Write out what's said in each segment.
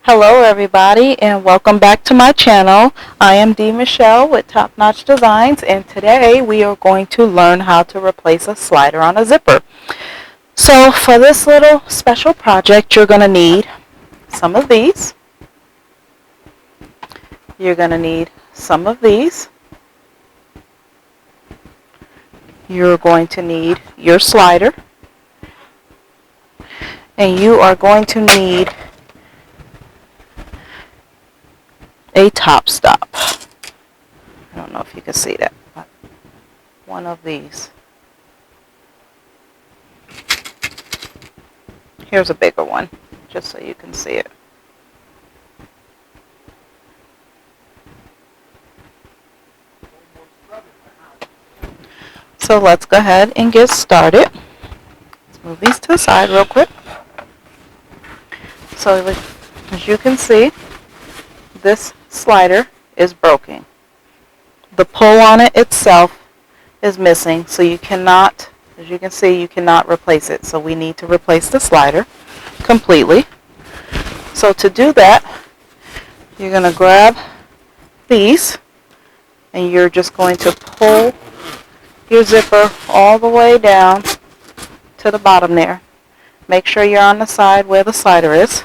Hello everybody and welcome back to my channel. I am Dee Michelle with Top Notch Designs, and today we are going to learn how to replace a slider on a zipper. So for this little special project you're going to need some of these. You're going to need some of these. You're going to need your slider. And you are going to need a top stop. I don't know if you can see that, but one of these. Here's a bigger one, just so you can see it. So let's go ahead and get started. Let's move these to the side real quick. So as you can see, this slider is broken. The pull on it itself is missing, so you cannot, as you can see, you cannot replace it. So we need to replace the slider completely. So to do that, you're going to grab these and you're just going to pull your zipper all the way down to the bottom there. Make sure you're on the side where the slider is.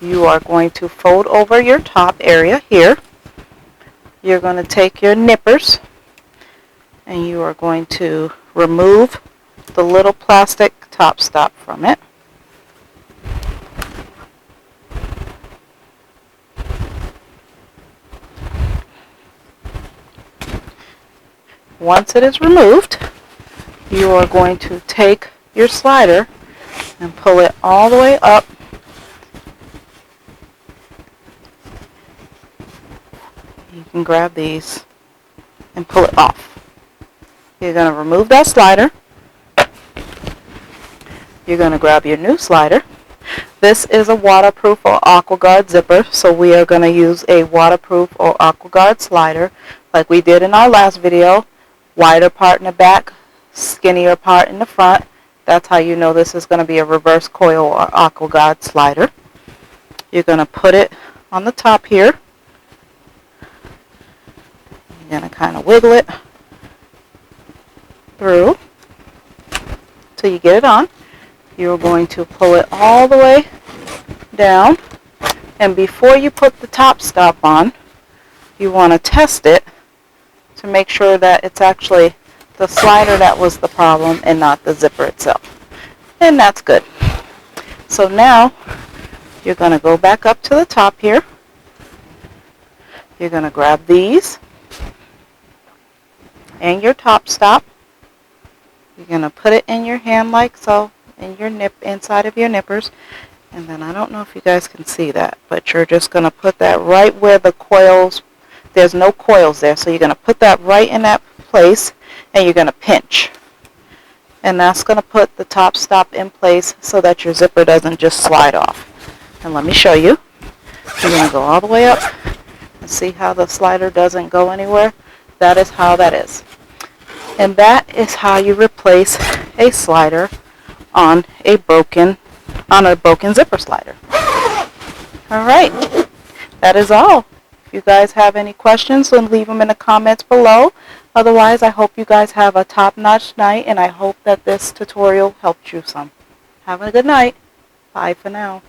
You are going to fold over your top area here. You're going to take your nippers and you are going to remove the little plastic top stop from it. Once it is removed, you are going to take your slider and pull it all the way up . You can grab these and pull it off. You're going to remove that slider. You're going to grab your new slider. This is a waterproof or AquaGuard zipper, so we are going to use a waterproof or AquaGuard slider like we did in our last video. Wider part in the back, skinnier part in the front. That's how you know this is going to be a reverse coil or AquaGuard slider. You're going to put it on the top here. You're going to kind of wiggle it through till you get it on. You're going to pull it all the way down, and before you put the top stop on, you want to test it to make sure that it's actually the slider that was the problem and not the zipper itself. And that's good. So now you're going to go back up to the top here. You're going to grab these and your top stop. You're going to put it in your hand like so, in your inside of your nippers. And then I don't know if you guys can see that, but you're just going to put that right where the coils, there's no coils there, so you're going to put that right in that place and you're going to pinch. And that's going to put the top stop in place so that your zipper doesn't just slide off. And let me show you. You're going to go all the way up and see how the slider doesn't go anywhere. That is how that is. And that is how you replace a slider on a broken zipper slider. All right, that is all. If you guys have any questions, then leave them in the comments below. Otherwise, I hope you guys have a top-notch night, and I hope that this tutorial helped you some. Have a good night. Bye for now.